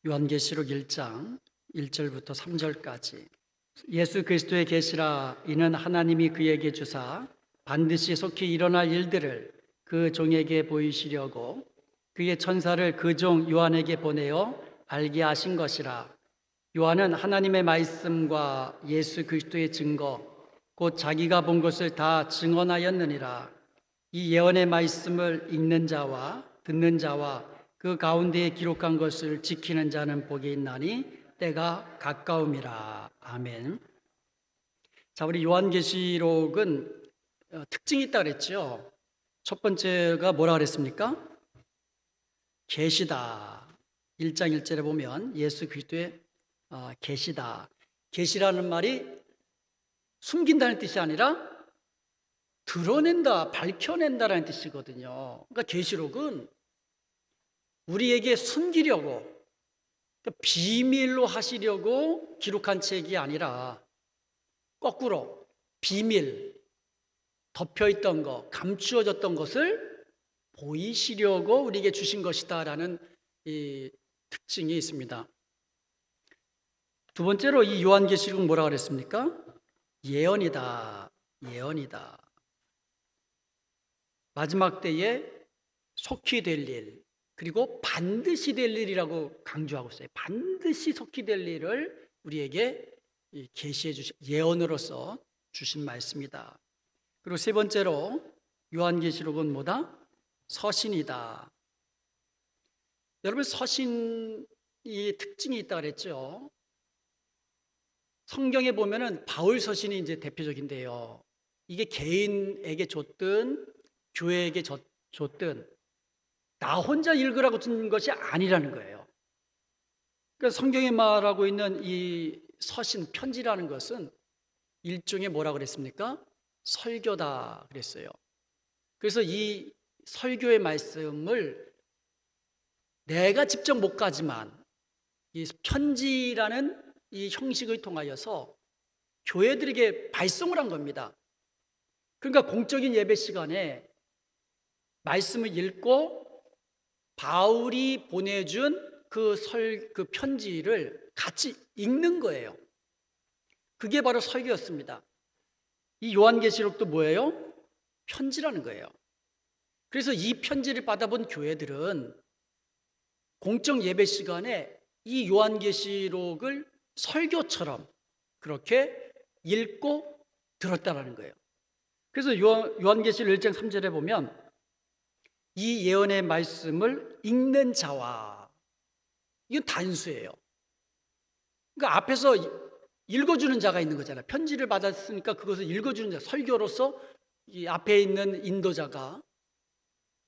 요한계시록 1장 1절부터 3절까지. 예수 그리스도의 계시라. 이는 하나님이 그에게 주사 반드시 속히 일어날 일들을 그 종에게 보이시려고 그의 천사를 그 종 요한에게 보내어 알게 하신 것이라. 요한은 하나님의 말씀과 예수 그리스도의 증거 곧 자기가 본 것을 다 증언하였느니라. 이 예언의 말씀을 읽는 자와 듣는 자와 그 가운데에 기록한 것을 지키는 자는 복이 있나니 때가 가까움이라. 아멘. 자, 우리 요한계시록은 특징이 있다 그랬죠. 첫 번째가 뭐라 그랬습니까? 계시다. 1장 1절에 보면 예수 그리스도의 계시다. 계시라는 말이 숨긴다는 뜻이 아니라 드러낸다, 밝혀낸다라는 뜻이거든요. 그러니까 계시록은 우리에게 숨기려고, 그러니까 비밀로 하시려고 기록한 책이 아니라 거꾸로 비밀, 덮여있던 것, 감추어졌던 것을 보이시려고 우리에게 주신 것이다라는 이 특징이 있습니다. 두 번째로 이 요한계시록은 뭐라 그랬습니까? 예언이다. 예언이다. 마지막 때에 속히 될 일, 그리고 반드시 될 일이라고 강조하고 있어요. 반드시 속히 될 일을 우리에게 계시해 주신 예언으로서 주신 말씀이다. 그리고 세 번째로 요한계시록은 뭐다? 서신이다. 여러분, 서신이 특징이 있다 그랬죠. 성경에 보면은 바울 서신이 이제 대표적인데요. 이게 개인에게 줬든 교회에게 줬든 나 혼자 읽으라고 준 것이 아니라는 거예요. 그러니까 성경에 말하고 있는 이 서신, 편지라는 것은 일종의 뭐라 그랬습니까? 설교다 그랬어요. 그래서 이 설교의 말씀을 내가 직접 못 가지만 이 편지라는 이 형식을 통하여서 교회들에게 발송을 한 겁니다. 그러니까 공적인 예배 시간에 말씀을 읽고 바울이 보내준 그 편지를 같이 읽는 거예요. 그게 바로 설교였습니다. 이 요한계시록도 뭐예요? 편지라는 거예요. 그래서 이 편지를 받아본 교회들은 공적 예배 시간에 이 요한계시록을 설교처럼 그렇게 읽고 들었다라는 거예요. 그래서 요한계시록 1장 3절에 보면 이 예언의 말씀을 읽는 자와, 이건 단수예요. 그러니까 앞에서 읽어주는 자가 있는 거잖아요. 편지를 받았으니까 그것을 읽어주는 자, 설교로서 이 앞에 있는 인도자가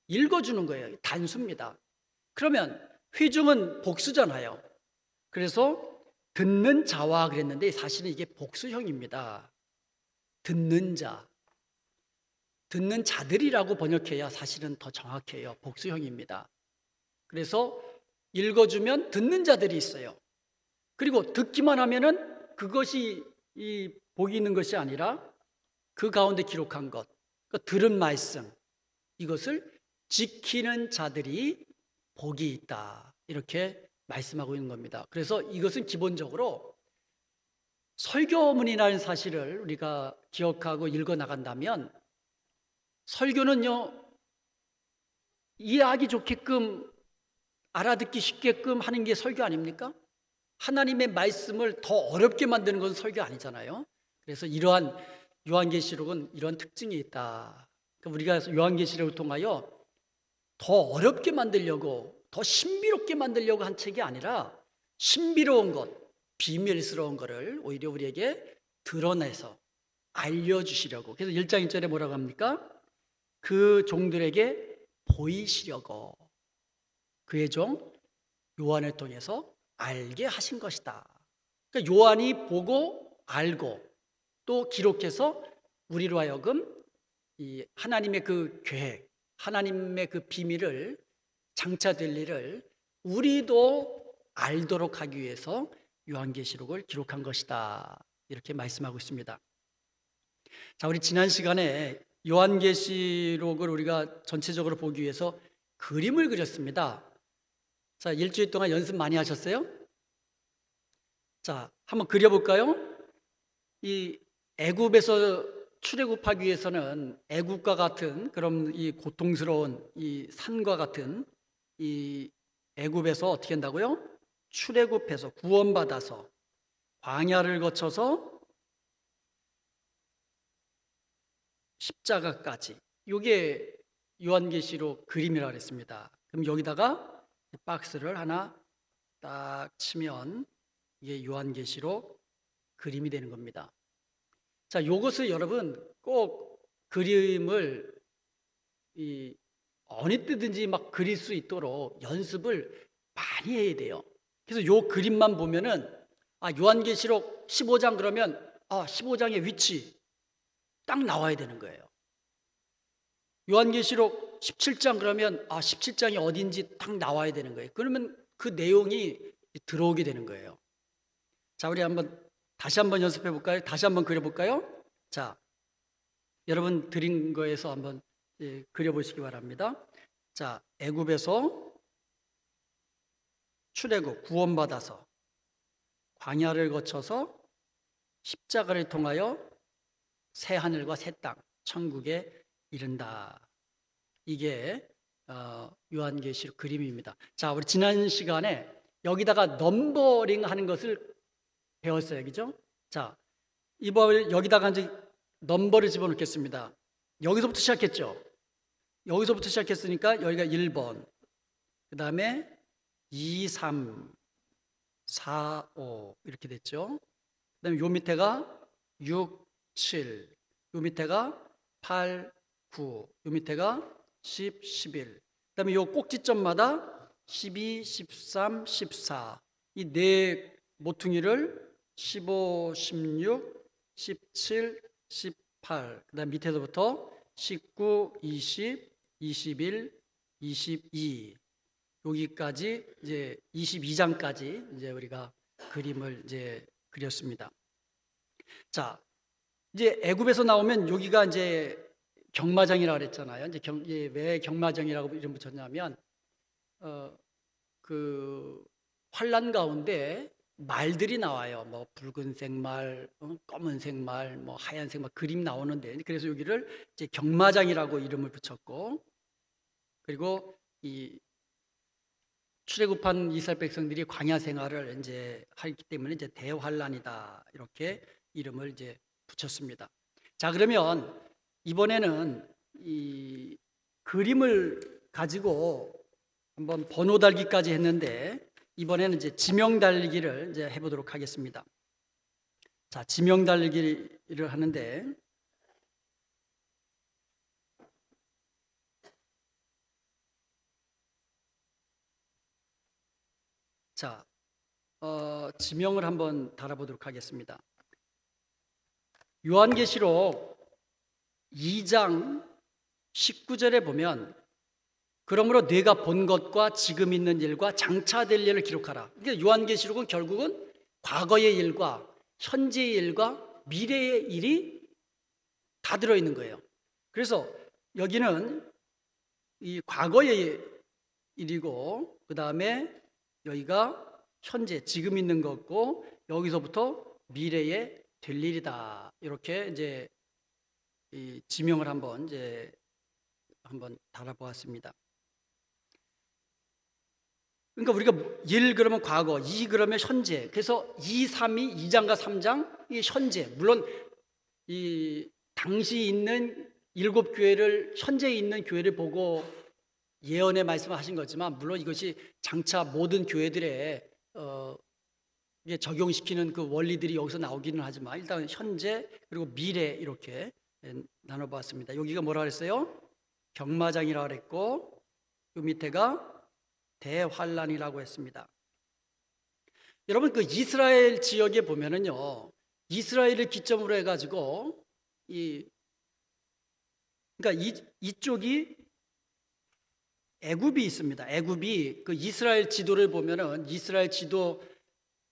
읽어주는 거예요. 단수입니다. 그러면 회중은 복수잖아요. 그래서 듣는 자와 그랬는데 사실은 이게 복수형입니다. 듣는 자. 듣는 자들이라고 번역해야 사실은 더 정확해요. 복수형입니다. 그래서 읽어주면 듣는 자들이 있어요. 그리고 듣기만 하면은 그것이 이 복이 있는 것이 아니라 그 가운데 기록한 것, 그러니까 들은 말씀, 이것을 지키는 자들이 복이 있다. 이렇게 말씀하고 있는 겁니다. 그래서 이것은 기본적으로 설교문이라는 사실을 우리가 기억하고 읽어 나간다면 설교는요, 이해하기 좋게끔 알아듣기 쉽게끔 하는 게 설교 아닙니까? 하나님의 말씀을 더 어렵게 만드는 것은 설교 아니잖아요. 그래서 이러한 요한계시록은 이런 특징이 있다. 그러니까 우리가 요한계시록을 통하여 더 어렵게 만들려고, 더 신비롭게 만들려고 한 책이 아니라 신비로운 것, 비밀스러운 것을 오히려 우리에게 드러내서 알려주시려고. 그래서 1장 1절에 뭐라고 합니까? 그 종들에게 보이시려고 그의 종 요한을 통해서 알게 하신 것이다. 그러니까 요한이 보고 알고 또 기록해서 우리로 하여금 이 하나님의 그 계획, 하나님의 그 비밀을 장차될 일을 우리도 알도록 하기 위해서 요한계시록을 기록한 것이다. 이렇게 말씀하고 있습니다. 자, 우리 지난 시간에 요한계시록을 우리가 전체적으로 보기 위해서 그림을 그렸습니다. 자, 일주일 동안 연습 많이 하셨어요? 자, 한번 그려볼까요? 이 애굽에서 출애굽하기 위해서는 애굽과 같은 그런 이 고통스러운 이 산과 같은 이 애굽에서 어떻게 한다고요? 출애굽해서 구원받아서 광야를 거쳐서 십자가까지, 이게 요한계시록 그림이라고 그랬습니다. 그럼 여기다가 박스를 하나 딱 치면 이게 요한계시록 그림이 되는 겁니다. 자, 요것을 여러분 꼭 그림을 어느 때든지 막 그릴 수 있도록 연습을 많이 해야 돼요. 그래서 요 그림만 보면은 요한계시록 15장 그러면 15장의 위치 딱 나와야 되는 거예요. 요한계시록 17장 그러면 17장이 어딘지 딱 나와야 되는 거예요. 그러면 그 내용이 들어오게 되는 거예요. 자, 우리 다시 한번 연습해 볼까요? 다시 한번 그려 볼까요? 자, 여러분 드린 거에서 한번 그려 보시기 바랍니다. 자, 애굽에서 출애굽 구원받아서 광야를 거쳐서 십자가를 통하여 새 하늘과 새 땅 천국에 이른다. 이게 요한계시록 그림입니다. 자, 우리 지난 시간에 여기다가 넘버링 하는 것을 배웠어요. 그죠? 자, 이번 여기다가 이제 넘버를 집어넣겠습니다. 여기서부터 시작했죠? 여기서부터 시작했으니까 여기가 1번, 그 다음에 2, 3, 4, 5 이렇게 됐죠? 그 다음에 요 밑에가 6, 7, 요 밑에가 8, 9, 요 밑에가 10, 11, 그 다음에 요 꼭지점마다 12, 13, 14 이 네 모퉁이를 15, 16, 17, 18 그 다음 밑에서부터 19, 20, 21, 22 여기까지 이제 22장까지 이제 우리가 그림을 이제 그렸습니다. 자, 이제 애굽에서 나오면 여기가 이제 경마장이라고 그랬잖아요. 이제 왜 경마장이라고 이름 붙였냐면 그 환란 가운데 말들이 나와요. 뭐 붉은색 말, 검은색 말, 뭐 하얀색 말 그림 나오는데 그래서 여기를 이제 경마장이라고 이름을 붙였고, 그리고 이 출애굽한 이스라엘 백성들이 광야 생활을 이제 하기 때문에 이제 대환란이다 이렇게 이름을 이제 붙였습니다. 자, 그러면 이번에는 이 그림을 가지고 한번 번호 달기까지 했는데 이번에는 이제 지명 달기를 이제 해보도록 하겠습니다. 자, 지명 달기를 하는데 자, 지명을 한번 달아보도록 하겠습니다. 요한계시록 2장 19절에 보면 그러므로 네가 본 것과 지금 있는 일과 장차 될 일을 기록하라. 그러니까 요한계시록은 결국은 과거의 일과 현재의 일과 미래의 일이 다 들어있는 거예요. 그래서 여기는 이 과거의 일이고 그 다음에 여기가 현재 지금 있는 거고 여기서부터 미래에 될 일이다. 이렇게 이제 이 지명을 한번 달아보았습니다. 그러니까 우리가 1 그러면 과거, 2 그러면 현재. 그래서 2, 3이 2장과 3장 이 현재. 물론 이 당시 있는 7교회를 현재 있는 교회를 보고 예언의 말씀을 하신 거지만 물론 이것이 장차 모든 교회들의 이게 적용시키는 그 원리들이 여기서 나오기는 하지만 일단 현재 그리고 미래 이렇게 나눠보았습니다. 여기가 뭐라 그랬어요? 경마장이라고 그랬고 그 밑에가 대환란이라고 했습니다. 여러분 그 이스라엘 지역에 보면은요 이스라엘을 기점으로 해가지고 그러니까 이쪽이 애굽이 있습니다. 애굽이 그 이스라엘 지도를 보면은 이스라엘 지도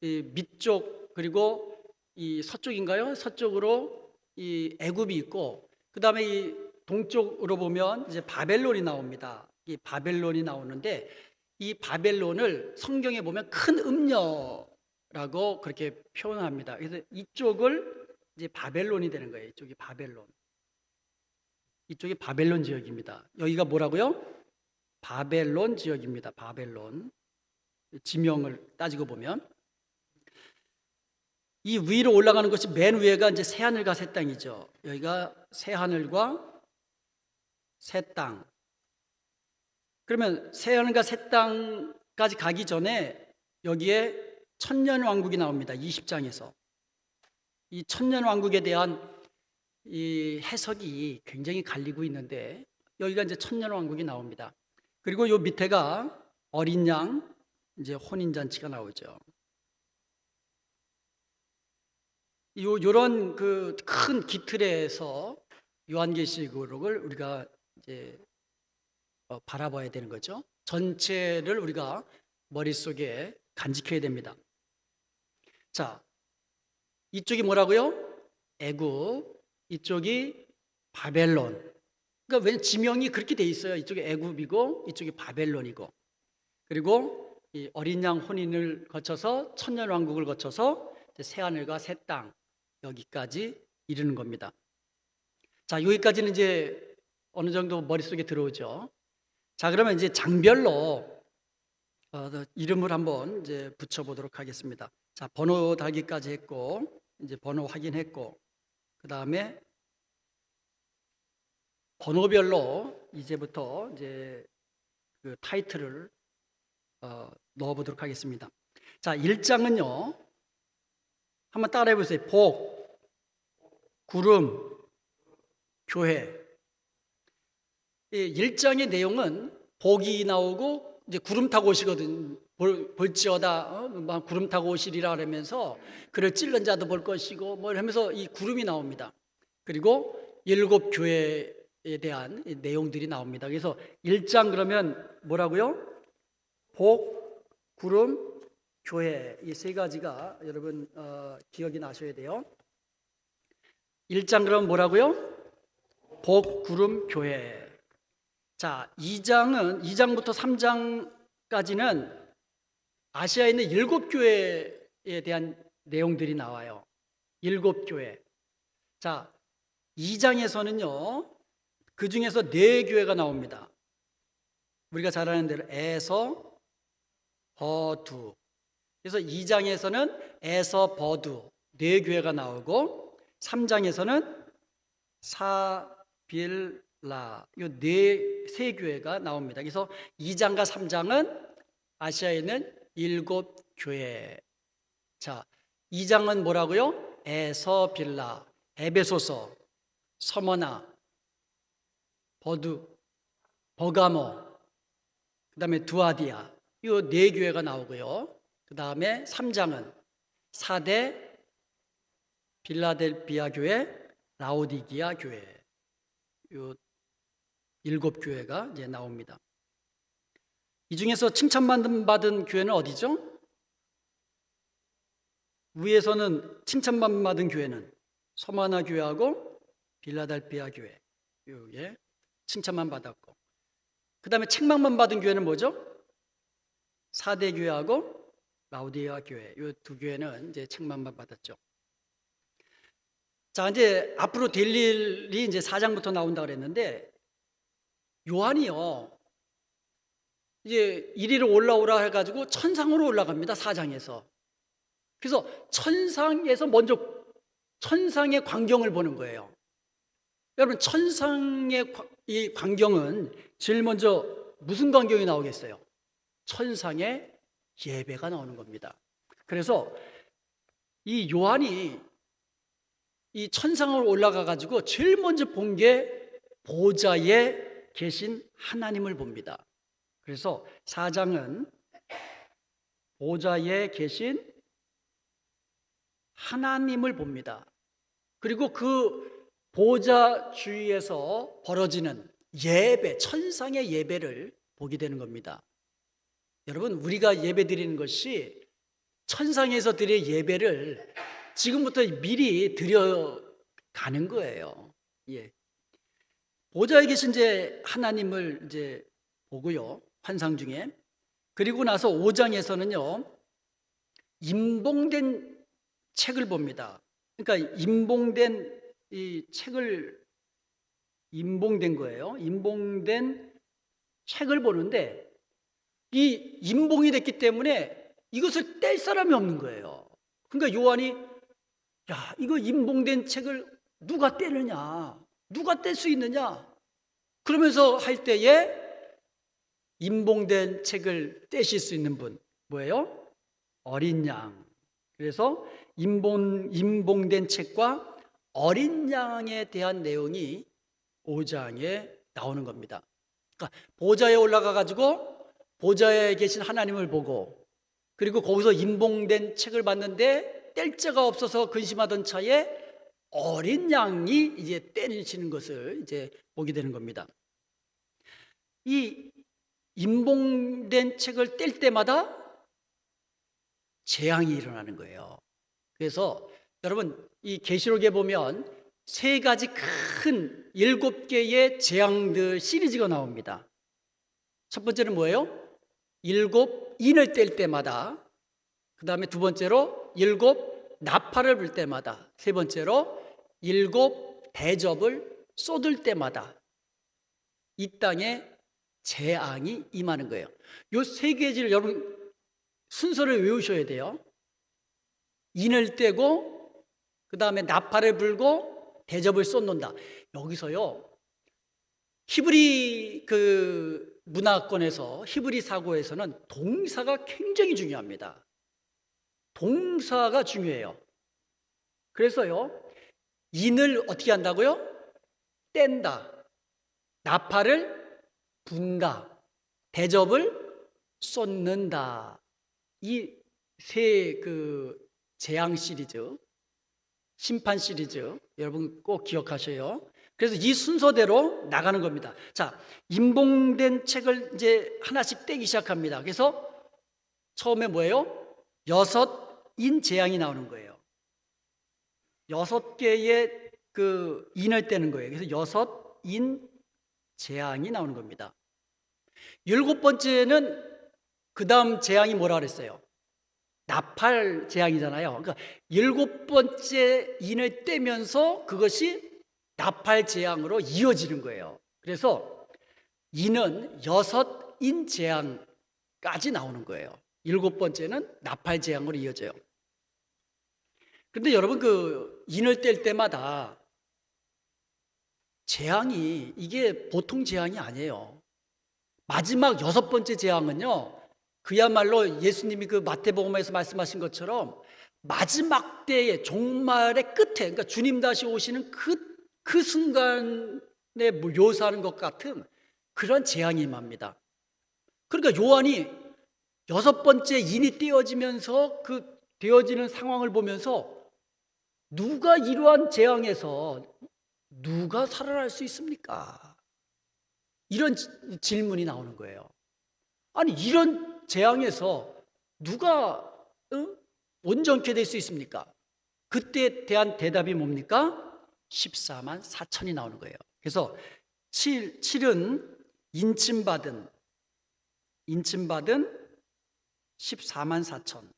밑쪽 그리고 이 서쪽인가요? 서쪽으로 이 애굽이 있고 그 다음에 이 동쪽으로 보면 이제 바벨론이 나옵니다. 이 바벨론이 나오는데 이 바벨론을 성경에 보면 큰 음녀라고 그렇게 표현합니다. 그래서 이쪽을 이제 바벨론이 되는 거예요. 이쪽이 바벨론. 이쪽이 바벨론 지역입니다. 여기가 뭐라고요? 바벨론 지역입니다. 바벨론. 지명을 따지고 보면 이 위로 올라가는 것이 맨 위에가 이제 새하늘과 새 땅이죠. 여기가 새하늘과 새 땅. 그러면 새하늘과 새 땅까지 가기 전에 여기에 천년 왕국이 나옵니다. 20장에서. 이 천년 왕국에 대한 이 해석이 굉장히 갈리고 있는데 여기가 이제 천년 왕국이 나옵니다. 그리고 요 밑에가 어린 양 이제 혼인 잔치가 나오죠. 요런 그 큰 기틀에서 요한계시록을 우리가 이제 바라봐야 되는 거죠. 전체를 우리가 머릿속에 간직해야 됩니다. 자, 이쪽이 뭐라고요? 애굽, 이쪽이 바벨론. 그러니까 왜 지명이 그렇게 돼 있어요. 이쪽이 애굽이고 이쪽이 바벨론이고. 그리고 이 어린 양 혼인을 거쳐서 천년 왕국을 거쳐서 새하늘과 새 땅 여기까지 이르는 겁니다. 자, 여기까지는 이제 어느 정도 머릿속에 들어오죠. 자, 그러면 이제 장별로 이름을 한번 이제 붙여보도록 하겠습니다. 자, 번호 달기까지 했고, 이제 번호 확인했고, 그 다음에 번호별로 이제부터 이제 그 타이틀을 넣어보도록 하겠습니다. 자, 1장은요, 한번 따라해 보세요. 복, 구름, 교회. 이 1장의 내용은 복이 나오고 이제 구름 타고 오시거든. 볼지어다 구름 타고 오시리라 그러면서 그를 찔른 자도 볼 것이고 뭘 하면서 이 구름이 나옵니다. 그리고 7 교회에 대한 내용들이 나옵니다. 그래서 1장 그러면 뭐라고요? 복, 구름, 교회. 이 세 가지가 여러분 기억이 나셔야 돼요. 1장 그럼 뭐라고요? 복, 구름, 교회. 자, 2장부터 3장까지는 아시아에 있는 7 교회에 대한 내용들이 나와요. 7 교회. 자, 2장에서는요, 그 중에서 4 교회가 나옵니다. 우리가 잘 아는 대로 에서, 버두. 그래서 2장에서는 에서, 버두 4 교회가 나오고 3장에서는 사빌라 요 세 교회가 나옵니다. 그래서 2장과 3장은 아시아에 있는 7 교회. 자, 2장은 뭐라고요? 에서, 빌라, 에베소서, 서머나, 버두, 버가모, 그 다음에 두아디아 요 4 교회가 나오고요. 그 다음에 3장은 사대, 빌라델비아 교회, 라오디기아 교회 요 7 교회가 이제 나옵니다. 이 중에서 칭찬받은 교회는 어디죠? 위에서는 칭찬받은 교회는 서마나 교회하고 빌라델비아 교회 요게 칭찬만 받았고, 그 다음에 책망만 받은 교회는 뭐죠? 사대 교회하고 라오디게아 교회 요 2 교회는 이제 책망만 받았죠. 자, 이제 앞으로 될 일이 이제 4장부터 나온다 그랬는데 요한이요 이제 이리로 올라오라 해가지고 천상으로 올라갑니다. 4장에서. 그래서 천상에서 먼저 천상의 광경을 보는 거예요. 여러분, 천상의 이 광경은 제일 먼저 무슨 광경이 나오겠어요? 천상의 예배가 나오는 겁니다. 그래서 이 요한이 이 천상으로 올라가 가지고 제일 먼저 본 게 보좌에 계신 하나님을 봅니다. 그래서 4장은 보좌에 계신 하나님을 봅니다. 그리고 그 보좌 주위에서 벌어지는 예배, 천상의 예배를 보게 되는 겁니다. 여러분, 우리가 예배 드리는 것이 천상에서 드릴 예배를 지금부터 미리 드려가는 거예요. 예. 보좌에 계신 이제 하나님을 이제 보고요, 환상 중에. 그리고 나서 5장에서는요, 임봉된 책을 봅니다. 그러니까 임봉된 이 책을, 임봉된 거예요. 임봉된 책을 보는데, 이 임봉이 됐기 때문에 이것을 뗄 사람이 없는 거예요. 그러니까 요한이, 야, 이거 임봉된 책을 누가 떼느냐? 누가 뗄 수 있느냐? 그러면서 할 때에 임봉된 책을 떼실 수 있는 분, 뭐예요? 어린 양. 그래서 임봉된 책과 어린 양에 대한 내용이 5장에 나오는 겁니다. 그러니까 보좌에 올라가 가지고 보좌에 계신 하나님을 보고, 그리고 거기서 임봉된 책을 봤는데 뗄 자가 없어서 근심하던 차에 어린 양이 이제 떼시는 것을 이제 보게 되는 겁니다. 이 임봉된 책을 뗄 때마다 재앙이 일어나는 거예요. 그래서 여러분, 이 계시록에 보면 3가지 큰 7개의 재앙들 시리즈가 나옵니다. 첫 번째는 뭐예요? 7 인을 뗄 때마다, 그 다음에 2번째로 7 나팔을 불 때마다, 3번째로 7 대접을 쏟을 때마다 이 땅에 재앙이 임하는 거예요. 이 3개지를 여러분 순서를 외우셔야 돼요. 인을 떼고, 그 다음에 나팔을 불고, 대접을 쏟는다. 여기서요, 히브리 문화권에서, 히브리 사고에서는 동사가 굉장히 중요합니다. 동사가 중요해요. 그래서요, 인을 어떻게 한다고요? 뗀다. 나팔을 분다. 대접을 쏟는다. 이 세 재앙 시리즈, 심판 시리즈, 여러분 꼭 기억하셔요. 그래서 이 순서대로 나가는 겁니다. 자, 임봉된 책을 이제 하나씩 떼기 시작합니다. 그래서 처음에 뭐예요? 6인 재앙이 나오는 거예요. 6개의 인을 떼는 거예요. 그래서 6인 재앙이 나오는 겁니다. 7번째는 그 다음 재앙이 뭐라 그랬어요? 나팔 재앙이잖아요. 그러니까 7번째 인을 떼면서 그것이 나팔 재앙으로 이어지는 거예요. 그래서 인은 6인 재앙까지 나오는 거예요. 7번째는 나팔 재앙으로 이어져요. 그런데 여러분, 인을 뗄 때마다 재앙이, 이게 보통 재앙이 아니에요. 마지막 6번째 재앙은요, 그야말로 예수님이 마태복음에서 말씀하신 것처럼 마지막 때의 종말의 끝에, 그러니까 주님 다시 오시는 그 순간에 묘사하는 것 같은 그런 재앙이 임합니다. 그러니까 요한이 6번째 인이 떼어지면서 되어지는 상황을 보면서, 누가 이러한 재앙에서 누가 살아날 수 있습니까? 이런 질문이 나오는 거예요. 아니, 이런 재앙에서 누가 온전케 될 수 있습니까? 그때에 대한 대답이 뭡니까? 14만 4천이 나오는 거예요. 그래서 7은 인침받은 14만 4천.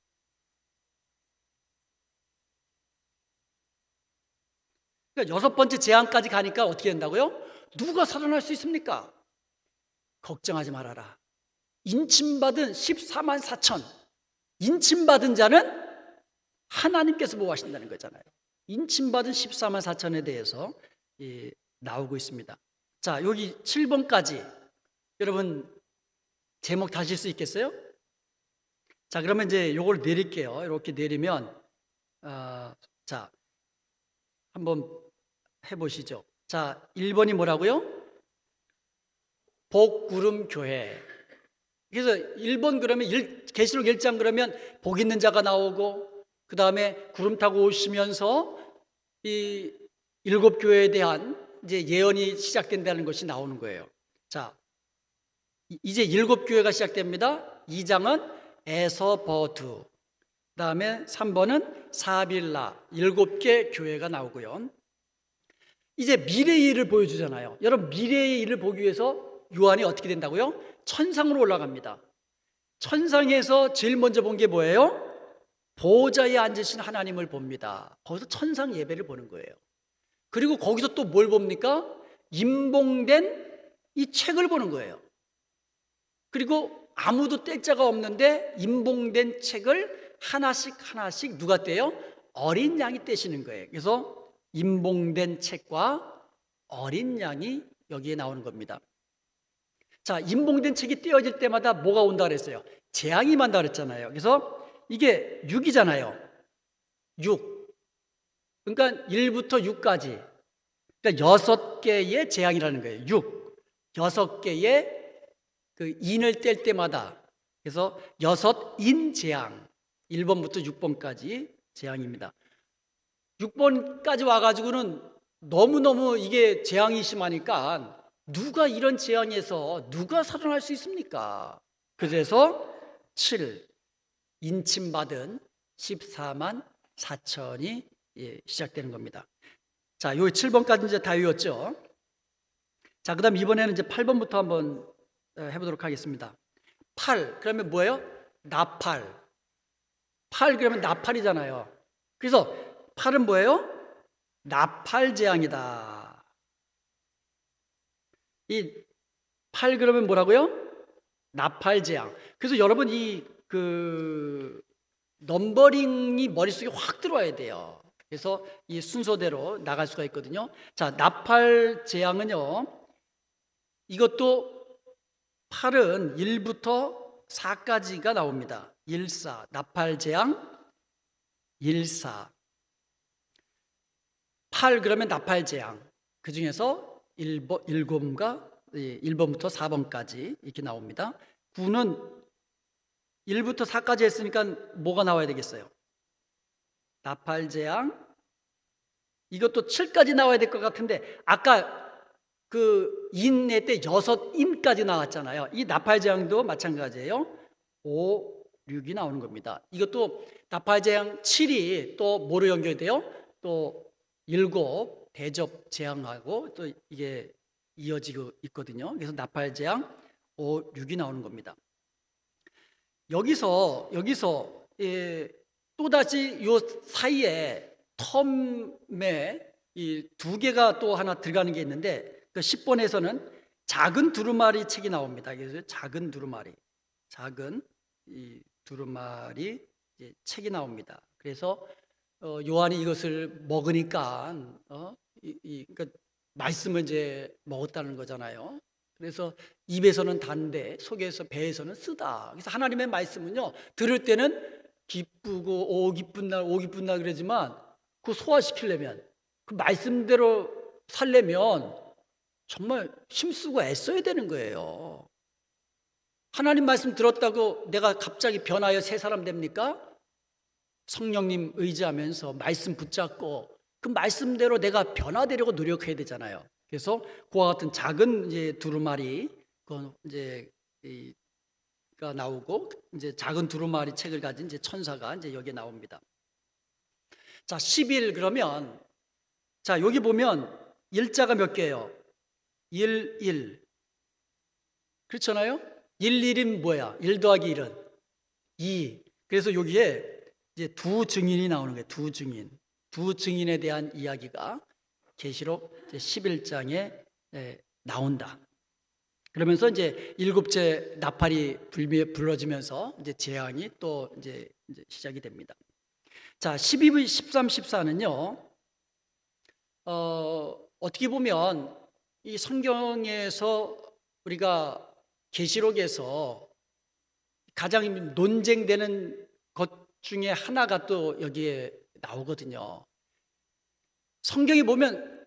그러니까 6번째 재앙까지 가니까 어떻게 된다고요? 누가 살아날 수 있습니까? 걱정하지 말아라. 인침받은 14만 4천. 인침받은 자는 하나님께서 보호하신다는 거잖아요. 인침받은 14만 4천에 대해서 나오고 있습니다. 자, 여기 7번까지 여러분 제목 다실 수 있겠어요? 자, 그러면 이제 요걸 내릴게요. 이렇게 내리면 자, 한번 해보시죠. 자, 1번이 뭐라고요? 복구름교회. 그래서 1번 그러면 계시록 1장 그러면 복 있는 자가 나오고, 그 다음에 구름 타고 오시면서 이 7교회에 대한 이제 예언이 시작된다는 것이 나오는 거예요. 자, 이제 7교회가 시작됩니다. 2장은 에서버두, 그 다음에 3번은 사빌라, 7개 교회가 나오고요. 이제 미래의 일을 보여주잖아요. 여러분, 미래의 일을 보기 위해서 요한이 어떻게 된다고요? 천상으로 올라갑니다. 천상에서 제일 먼저 본 게 뭐예요? 보호자에 앉으신 하나님을 봅니다. 거기서 천상 예배를 보는 거예요. 그리고 거기서 또 뭘 봅니까? 임봉된 이 책을 보는 거예요. 그리고 아무도 뗄 자가 없는데 임봉된 책을 하나씩 하나씩 누가 떼요? 어린 양이 떼시는 거예요. 그래서 임봉된 책과 어린 양이 여기에 나오는 겁니다. 자, 임봉된 책이 떼어질 때마다 뭐가 온다 그랬어요? 재앙이 만다 그랬잖아요. 그래서 이게 6이잖아요. 6. 그러니까 1부터 6까지. 그러니까 6개의 재앙이라는 거예요. 6. 6개의 그 인을 뗄 때마다. 그래서 6인 재앙. 1번부터 6번까지 재앙입니다. 6번까지 와가지고는 너무너무 이게 재앙이 심하니까 누가 이런 재앙에서 누가 살아날 수 있습니까? 그래서 7. 인침받은 14만 4천이 시작되는 겁니다. 자, 요 7번까지 이제 다 외웠죠. 자, 그 다음 이번에는 이제 8번부터 한번 해보도록 하겠습니다. 8, 그러면 뭐예요? 나팔. 8, 그러면 나팔이잖아요. 그래서 8은 뭐예요? 나팔 재앙이다. 이 8 그러면 뭐라고요? 나팔 재앙. 그래서 여러분 넘버링이 머릿속에 확 들어와야 돼요. 그래서 이 순서대로 나갈 수가 있거든요. 자, 나팔 재앙은요, 이것도 8은 1부터 4까지가 나옵니다. 1, 4, 나팔 재앙 1, 4. 8 그러면 나팔 재앙. 그 중에서 1번과 1번부터 4번까지 이렇게 나옵니다. 9는 1부터 4까지 했으니까 뭐가 나와야 되겠어요? 나팔 재앙. 이것도 7까지 나와야 될 것 같은데 아까 그 인내 때 6인까지 나왔잖아요. 이 나팔 재앙도 마찬가지예요. 5, 6이 나오는 겁니다. 이것도 나팔 재앙 7이 또 뭐로 연결돼요? 또 7 대접 재앙하고 또 이게 이어지고 있거든요. 그래서 나팔 재앙 5, 6이 나오는 겁니다. 여기서 또다시 요 사이에 텀에 이 2개가 또 하나 들어가는 게 있는데 그 10번에서는 작은 두루마리 책이 나옵니다. 그래서 작은 두루마리 이 두루마리 책이 나옵니다. 그래서 요한이 이것을 먹으니까 그러니까 말씀을 이제 먹었다는 거잖아요. 그래서 입에서는 단데 속에서 배에서는 쓰다. 그래서 하나님의 말씀은요, 들을 때는 기쁘고 오 기쁜 날 그러지만 그 소화시키려면 그 말씀대로 살려면 정말 힘쓰고 애써야 되는 거예요. 하나님 말씀 들었다고 내가 갑자기 변하여 새 사람 됩니까? 성령님 의지하면서 말씀 붙잡고 그 말씀대로 내가 변화되려고 노력해야 되잖아요. 그래서 그와 같은 작은 이제 두루마리 가 나오고 이제 작은 두루마리 책을 가진 이제 천사가 이제 여기에 나옵니다. 자, 11 그러면 자, 여기 보면 일자가 몇 개예요? 1. 그렇잖아요? 1은 뭐야? 1 더하기 1은 2. 그래서 여기에 이제 두 증인이 나오는 거예요. 두 증인에 대한 이야기가 계시록 11장에 나온다. 그러면서 이제 7째 나팔이 불러지면서 이제 재앙이 또 이제 시작이 됩니다. 자, 12, 13, 14는요. 어떻게 보면 이 성경에서 우리가 계시록에서 가장 논쟁되는 것 중에 하나가 또 여기에 나오거든요. 성경에 보면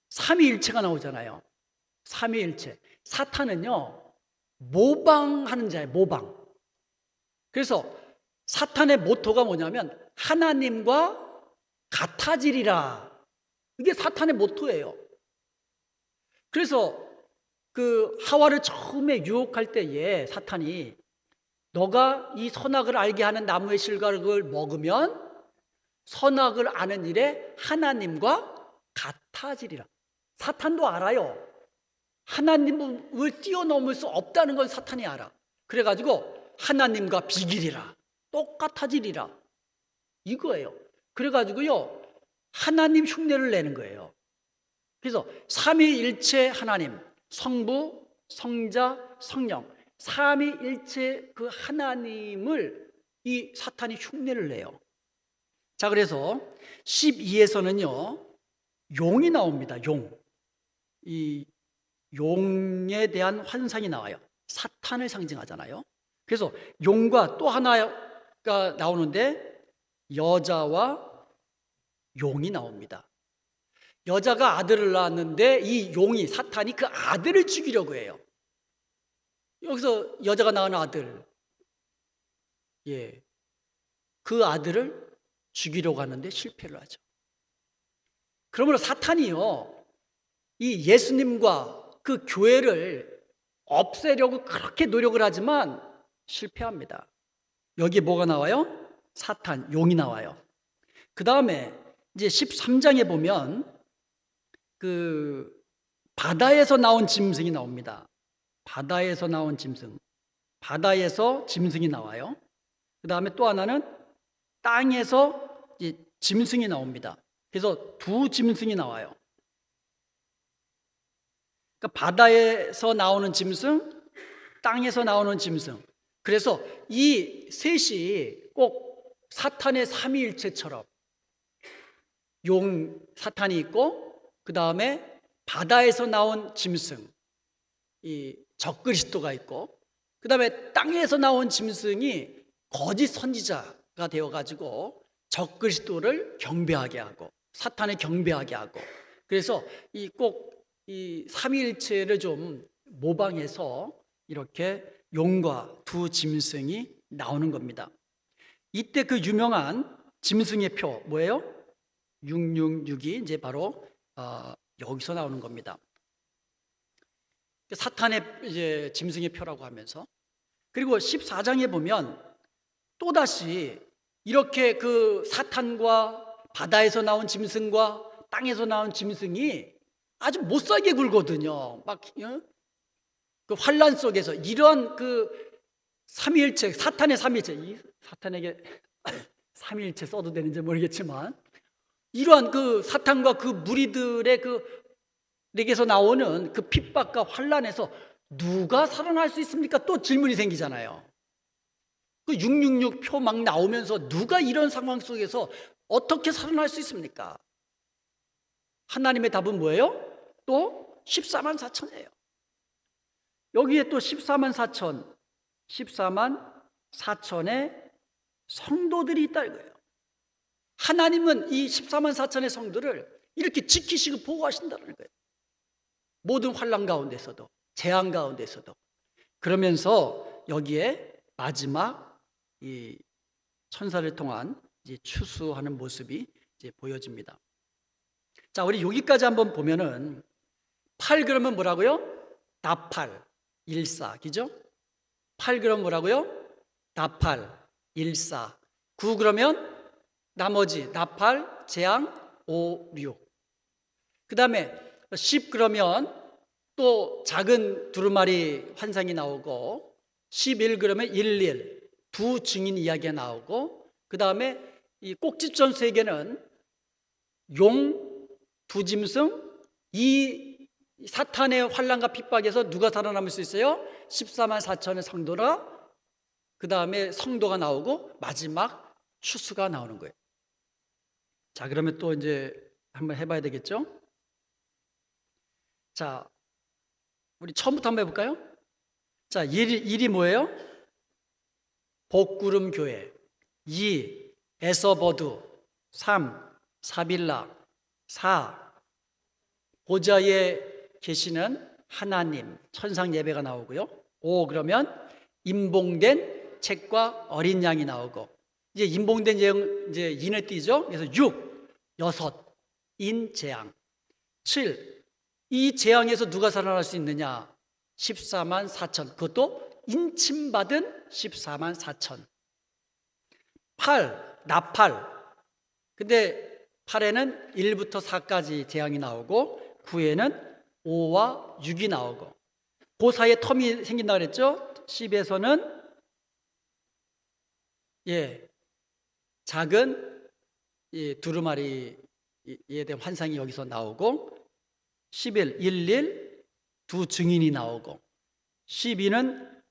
삼위일체가 나오잖아요. 삼위일체. 사탄은요, 모방하는 자예요. 모방. 그래서 사탄의 모토가 뭐냐면 하나님과 같아지리라. 이게 사탄의 모토예요. 그래서 그 하와를 처음에 유혹할 때에 사탄이 너가 이 선악을 알게 하는 나무의 실과를 먹으면 선악을 아는 일에 하나님과 같아지리라. 사탄도 알아요. 하나님을 뛰어넘을 수 없다는 걸 사탄이 알아. 그래가지고 하나님과 비기리라. 똑같아지리라. 이거예요. 그래가지고요, 하나님 흉내를 내는 거예요. 그래서 삼위일체 하나님, 성부, 성자, 성령, 삼위일체 그 하나님을 이 사탄이 흉내를 내요. 자, 그래서 12에서는요 용이 나옵니다. 이 용에 대한 환상이 나와요. 사탄을 상징하잖아요. 그래서 용과 또 하나가 나오는데 여자와 용이 나옵니다. 여자가 아들을 낳았는데 이 용이, 사탄이 그 아들을 죽이려고 해요. 여기서 여자가 낳은 아들, 그 아들을 죽이려고 하는데 실패를 하죠. 그러므로 사탄이요, 이 예수님과 그 교회를 없애려고 그렇게 노력을 하지만 실패합니다. 여기에 뭐가 나와요? 사탄, 용이 나와요. 그 다음에 이제 13장에 보면 그 바다에서 나온 짐승이 나옵니다. 바다에서 나온 짐승, 바다에서 짐승이 나와요. 그 다음에 또 하나는 땅에서 이제 짐승이 나옵니다. 그래서 두 짐승이 나와요. 그러니까 바다에서 나오는 짐승, 땅에서 나오는 짐승. 그래서 이 셋이 꼭 사탄의 삼위일체처럼 사탄이 있고, 그 다음에 바다에서 나온 짐승, 이 적그리스도가 있고, 그 다음에 땅에서 나온 짐승이 거짓 선지자가 되어가지고 적그리스도를 경배하게 하고 사탄을 경배하게 하고, 그래서 꼭 이 삼위일체를 좀 모방해서 이렇게 용과 두 짐승이 나오는 겁니다. 이때 그 유명한 짐승의 표 뭐예요? 666이 이제 바로 여기서 나오는 겁니다. 사탄의 이제 짐승의 표라고 하면서, 그리고 14장에 보면 또다시 이렇게 그 사탄과 바다에서 나온 짐승과 땅에서 나온 짐승이 아주 못살게 굴거든요. 막 그 환란 속에서 이러한 그 삼위일체, 사탄의 삼위일체, 이 사탄에게 삼위일체 써도 되는지 모르겠지만, 이러한 그 사탄과 그 무리들의 에게서 나오는 그 핍박과 환란에서 누가 살아날 수 있습니까? 또 질문이 생기잖아요. 그 666 표 막 나오면서 누가 이런 상황 속에서 어떻게 살아날 수 있습니까? 하나님의 답은 뭐예요? 또 14만 4천이에요. 여기에 또 14만 4천의 성도들이 있다 이거예요. 하나님은 이 14만 4천의 성도를 이렇게 지키시고 보호하신다는 거예요. 모든 환난 가운데서도, 재앙 가운데서도. 그러면서 여기에 마지막 이 천사를 통한 이제 추수하는 모습이 이제 보여집니다. 자, 우리 여기까지 한번 보면은 8 그러면 뭐라고요? 나팔, 일사, 그죠? 8 그러면 뭐라고요? 나팔, 일사. 9 그러면 나머지 나팔, 재앙, 5, 6. 그 다음에 10 그러면 또 작은 두루마리 환상이 나오고, 11 그러면 11, 두 증인 이야기가 나오고, 그 다음에 이 꼭지점수에게는 용, 두 짐승, 이 사탄의 환난과 핍박에서 누가 살아남을 수 있어요? 14만 4천의 성도라, 그 다음에 성도가 나오고 마지막 추수가 나오는 거예요. 자, 그러면 또 이제 한번 해봐야 되겠죠? 자, 우리 처음부터 한번 해볼까요? 자, 1이 뭐예요? 복구름 교회, 2 에서버두, 3 사빌라, 4 보좌에 계시는 하나님, 천상 예배가 나오고요. 5 그러면 임봉된 책과 어린 양이 나오고, 이제 임봉된 양 이제 인을 띄죠. 그래서 6 인 재앙, 7 이 재앙에서 누가 살아날 수 있느냐? 14만 4천, 그것도 인침받은 14만 4천. 8 나팔, 근데 8에는 1부터 4까지 재앙이 나오고 9에는 5와 6이 나오고, 그 사이에 텀이 생긴다 그랬죠. 10에서는 예, 작은 이 두루마리에 대한 환상이 여기서 나오고 11, 11 두 증인이 나오고 12는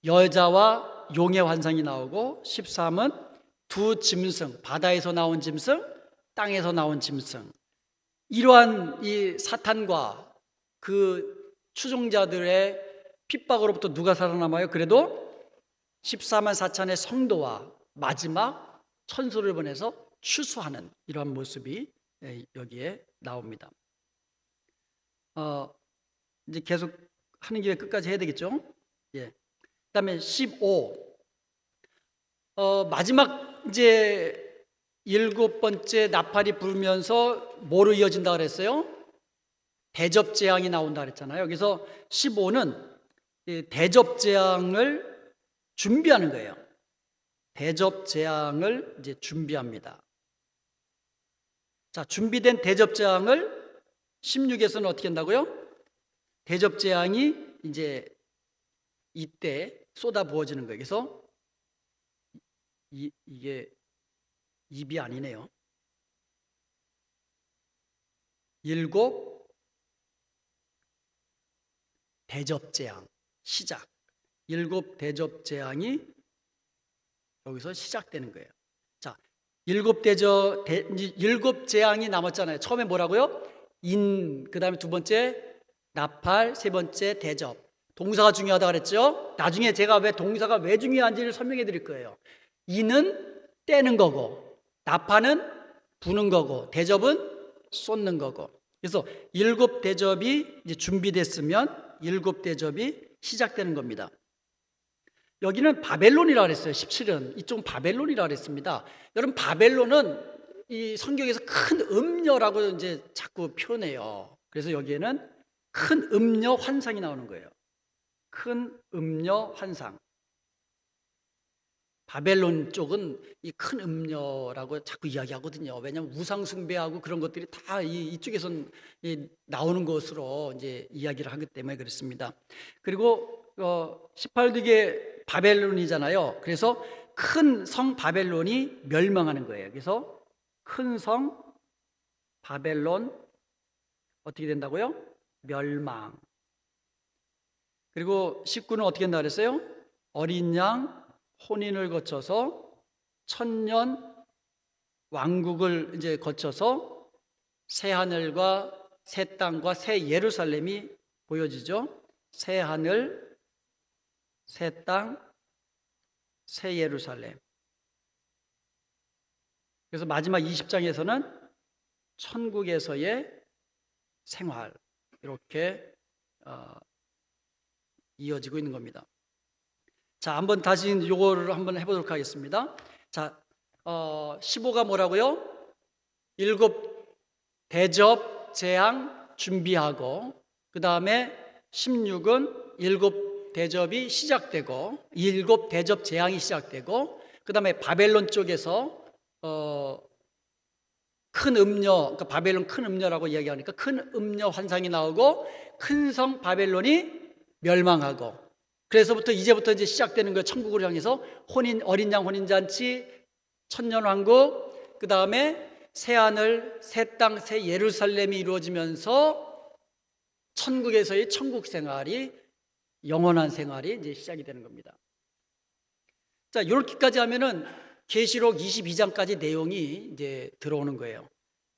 여자와 용의 환상이 나오고 13은 두 짐승, 바다에서 나온 짐승, 땅에서 나온 짐승. 이러한 이 사탄과 그 추종자들의 핍박으로부터 누가 살아남아요? 그래도 14만 4천의 성도와 마지막 천수를 보내서 추수하는 이러한 모습이 여기에 나옵니다. 이제 계속 하는 김에 끝까지 해야 되겠죠? 예. 그다음에 15. 마지막 이제 7번째 나팔이 불면서 뭐로 이어진다 그랬어요? 대접 재앙이 나온다 그랬잖아요. 그래서 15는 대접 재앙을 준비하는 거예요. 대접 재앙을 이제 준비합니다. 자, 준비된 대접 재앙을 16에서는 어떻게 한다고요? 대접 재앙이 이제 이때 쏟아 부어지는 거예요. 그래서 이게 입이 아니네요. 7 대접 재앙 시작. 7 대접 재앙이 여기서 시작되는 거예요. 자, 7 재앙이 남았잖아요. 처음에 뭐라고요? 그다음에 두 번째 나팔, 세 번째 대접. 동사가 중요하다 그랬죠? 나중에 제가 왜 동사가 왜 중요한지를 설명해 드릴 거예요. 인은 떼는 거고, 나팔은 부는 거고, 대접은 쏟는 거고. 그래서 7 대접이 이제 준비됐으면 7 대접이 시작되는 겁니다. 여기는 바벨론이라고 그랬어요. 17은 이쪽은 바벨론이라고 그랬습니다. 여러분, 바벨론은 이 성경에서 큰 음녀라고 이제 자꾸 표현해요. 그래서 여기에는 큰 음녀 환상이 나오는 거예요. 큰 음녀 환상. 바벨론 쪽은 이 큰 음녀라고 자꾸 이야기하거든요. 왜냐하면 우상 숭배하고 그런 것들이 다 이쪽에선 나오는 것으로 이제 이야기를 하기 때문에 그렇습니다. 그리고 18득의 바벨론이잖아요. 그래서 큰 성 바벨론이 멸망하는 거예요. 그래서 큰 성 바벨론 어떻게 된다고요? 멸망. 그리고 19는 어떻게 된다 그랬어요? 어린 양 혼인을 거쳐서 천년 왕국을 이제 거쳐서 새 하늘과 새 땅과 새 예루살렘이 보여지죠. 새 하늘, 새 땅, 새 예루살렘. 그래서 마지막 20장에서는 천국에서의 생활 이렇게 이어지고 있는 겁니다. 자, 한번 다시 요거를 한번 해보도록 하겠습니다. 자, 15가 뭐라고요? 7 대접 재앙 준비하고, 그 다음에 16은 7 대접이 시작되고, 7 대접 재앙이 시작되고, 그 다음에 바벨론 쪽에서 큰 음녀, 그러니까 바벨론 큰 음녀라고 이야기하니까 큰 음녀 환상이 나오고, 큰 성 바벨론이 멸망하고, 그래서부터 이제부터 이제 시작되는 거예요. 천국을 향해서 어린 양 혼인잔치, 천년왕국, 그 다음에 새 하늘, 새 땅, 새 예루살렘이 이루어지면서 천국에서의 천국 생활이, 영원한 생활이 이제 시작이 되는 겁니다. 자, 이렇게까지 하면은 계시록 22장까지 내용이 이제 들어오는 거예요.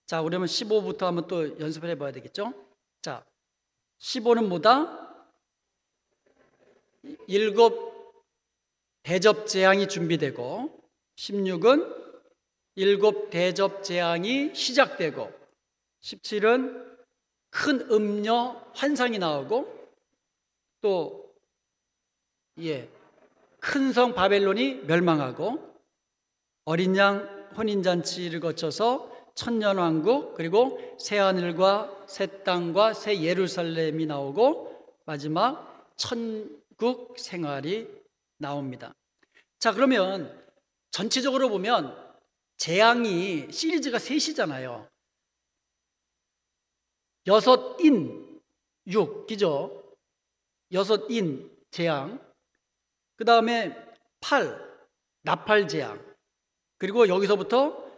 자, 그러면 15부터 한번 또 연습을 해봐야 되겠죠? 자, 15는 뭐다? 7 대접 재앙이 준비되고, 16은 7 대접 재앙이 시작되고, 17은 큰 음녀 환상이 나오고, 또 큰 성 바벨론이 멸망하고, 어린 양 혼인잔치를 거쳐서 천년왕국, 그리고 새 하늘과 새 땅과 새 예루살렘이 나오고, 마지막 천국 생활이 나옵니다. 자, 그러면 전체적으로 보면 재앙이 시리즈가 3이잖아요. 6인 6, 그죠? 6인 재앙, 그 다음에 8 나팔 재앙, 그리고 여기서부터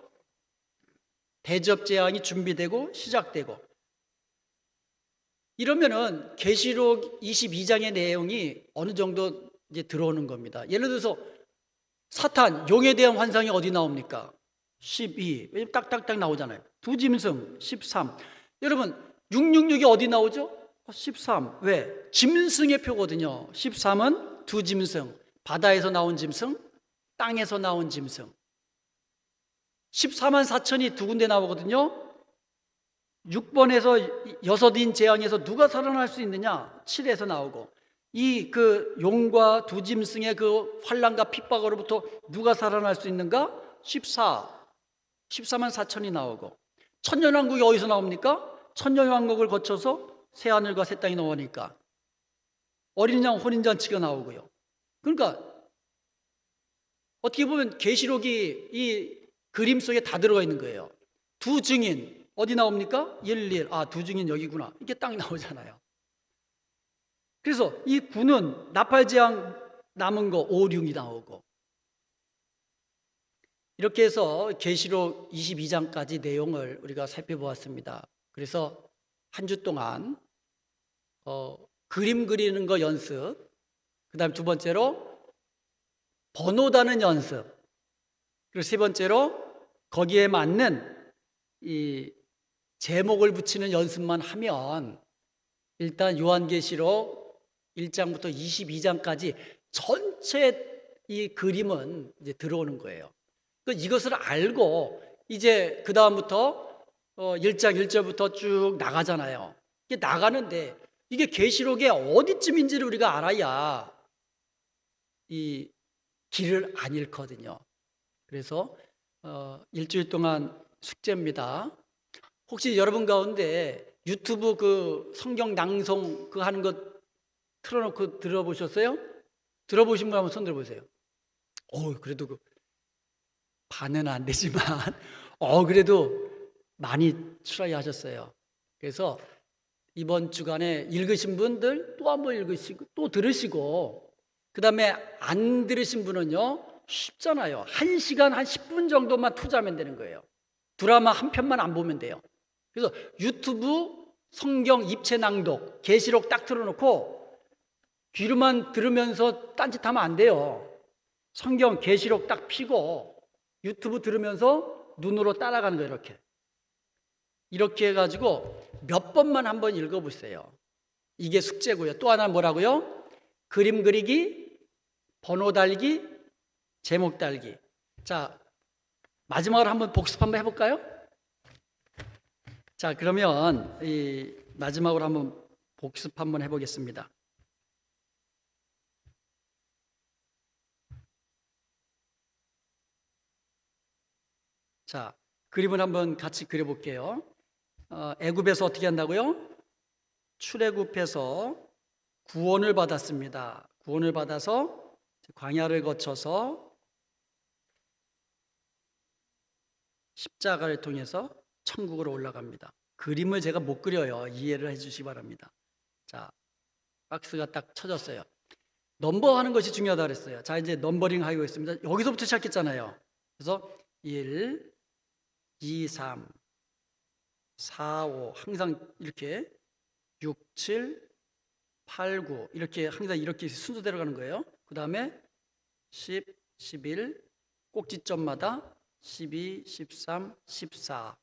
대접 재앙이 준비되고 시작되고, 이러면은 계시록 22장의 내용이 어느 정도 이제 들어오는 겁니다. 예를 들어서 사탄, 용에 대한 환상이 어디 나옵니까? 12. 왜냐면 딱딱딱 나오잖아요. 두 짐승 13. 여러분 666이 어디 나오죠? 13. 왜? 짐승의 표거든요. 13은 두 짐승, 바다에서 나온 짐승, 땅에서 나온 짐승. 14만 4천이 두 군데 나오거든요. 6번에서 6인 재앙에서 누가 살아날 수 있느냐? 7에서 나오고, 이 그 용과 두 짐승의 그 환난과 핍박으로부터 누가 살아날 수 있는가? 14만 4천이 나오고, 천년왕국이 어디서 나옵니까? 천년왕국을 거쳐서 새하늘과 새 땅이 나오니까 어린 양 혼인잔치가 나오고요. 그러니까 어떻게 보면 계시록이 이 그림 속에 다 들어가 있는 거예요. 두 증인 어디 나옵니까? 11. 두 증인 여기구나. 이게 딱 나오잖아요. 그래서 이 9는 나팔재앙 남은 거 5, 6이 나오고, 이렇게 해서 계시록 22장까지 내용을 우리가 살펴보았습니다. 그래서 한 주 동안 그림 그리는 거 연습, 그 다음 두 번째로 번호 다는 연습, 그리고 세 번째로 거기에 맞는 이 제목을 붙이는 연습만 하면 일단 요한계시록 1장부터 22장까지 전체 이 그림은 이제 들어오는 거예요. 이것을 알고 이제 그 다음부터 1장 1절부터 쭉 나가잖아요. 이게 나가는데 이게 계시록의 어디쯤인지를 우리가 알아야 이 길을 안 잃거든요. 그래서 일주일 동안 숙제입니다. 혹시 여러분 가운데 유튜브 그 성경 낭송 그 하는 거 틀어놓고 들어보셨어요? 들어보신 분 한번 손 들어보세요. 그래도 그 반은 안 되지만 그래도 많이 트라이 하셨어요. 그래서 이번 주간에 읽으신 분들 또 한번 읽으시고 또 들으시고, 그 다음에 안 들으신 분은요, 쉽잖아요. 1시간 한 10분 정도만 투자하면 되는 거예요. 드라마 한 편만 안 보면 돼요. 그래서 유튜브 성경 입체 낭독 계시록 딱 틀어놓고 귀로만 들으면서 딴짓하면 안 돼요. 성경 계시록 딱 피고 유튜브 들으면서 눈으로 따라가는 거예요. 이렇게 해가지고 몇 번만 한번 읽어보세요. 이게 숙제고요. 또 하나 뭐라고요? 그림 그리기, 번호 달기, 제목 달기. 자, 마지막으로 한번 복습 한번 해볼까요? 자, 그러면 이 마지막으로 한번 복습 한번 해보겠습니다. 자, 그림을 한번 같이 그려볼게요. 애굽에서 어떻게 한다고요? 출애굽해서 구원을 받았습니다. 구원을 받아서 광야를 거쳐서 십자가를 통해서 천국으로 올라갑니다. 그림을 제가 못 그려요. 이해를 해주시기 바랍니다. 자, 박스가 딱 쳐졌어요. 넘버하는 것이 중요하다고 그랬어요. 자, 이제 넘버링 하고 있습니다. 여기서부터 시작했잖아요. 그래서 1, 2, 3, 4, 5 항상 이렇게 6, 7, 8, 9 이렇게 항상 이렇게 순서대로 가는 거예요. 그 다음에 10, 11 꼭지점마다 12, 13, 14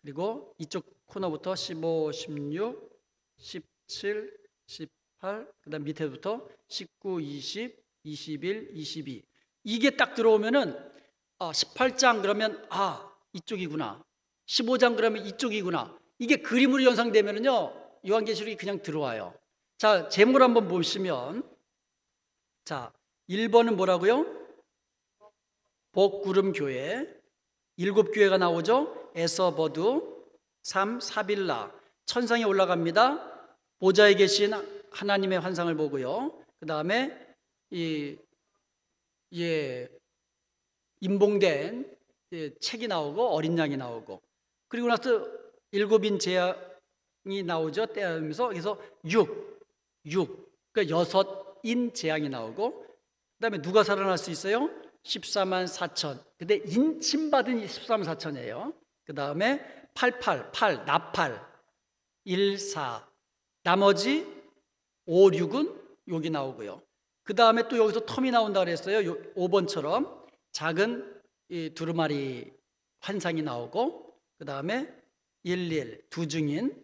그리고 이쪽 코너부터 15, 16, 17, 18 그 다음 밑에부터 19, 20, 21, 22 이게 딱 들어오면은 18장 그러면 이쪽이구나. 15장 그러면 이쪽이구나. 이게 그림으로 연상되면은요, 요한계시록이 그냥 들어와요. 자, 제목을 한번 보시면, 자, 1번은 뭐라고요? 복구름교회. 7교회가 나오죠? 에서버두, 3, 사빌라. 천상에 올라갑니다. 보좌에 계신 하나님의 환상을 보고요. 그 다음에 임봉된 책이 나오고 어린 양이 나오고, 그리고 나서 7인 재앙이 나오죠. 떼하면서. 그래서 6 그러니까 6인 재앙이 나오고, 그 다음에 누가 살아날 수 있어요? 14만 4천. 근데 인침받은 14만 4천이에요. 그 다음에 88, 8, 나팔, 1, 4. 나머지 5, 6은 여기 나오고요. 그 다음에 또 여기서 텀이 나온다 그랬어요. 5번처럼 작은 이 두루마리 환상이 나오고, 그 다음에 11, 두 증인,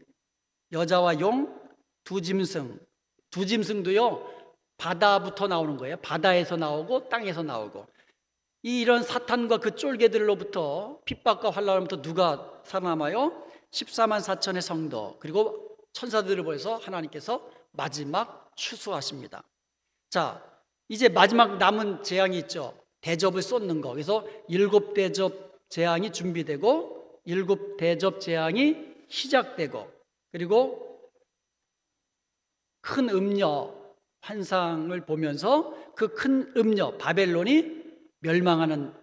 여자와 용, 두 짐승. 두 짐승도요, 바다부터 나오는 거예요. 바다에서 나오고 땅에서 나오고. 이런 사탄과 그 쫄개들로부터 핍박과 환난으로부터 누가 살아남아요? 14만 4천의 성도, 그리고 천사들을 보여서 하나님께서 마지막 추수하십니다. 자, 이제 마지막 남은 재앙이 있죠. 대접을 쏟는 거. 그래서 7대접 재앙이 준비되고 7대접 재앙이 시작되고, 그리고 큰 음녀 환상을 보면서 그 큰 음녀 바벨론이 멸망하는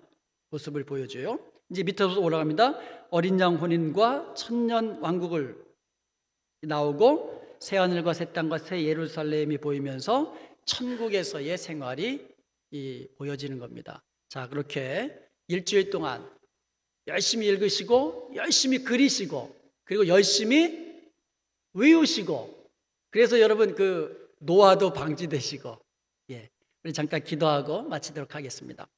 모습을 보여줘요. 이제 밑으로 올라갑니다. 어린 양 혼인과 천년 왕국을 나오고 새하늘과 새 땅과 새 예루살렘이 보이면서 천국에서의 생활이 보여지는 겁니다. 자, 그렇게 일주일 동안 열심히 읽으시고 열심히 그리시고 그리고 열심히 외우시고, 그래서 여러분 그 노화도 방지되시고, 우리 잠깐 기도하고 마치도록 하겠습니다.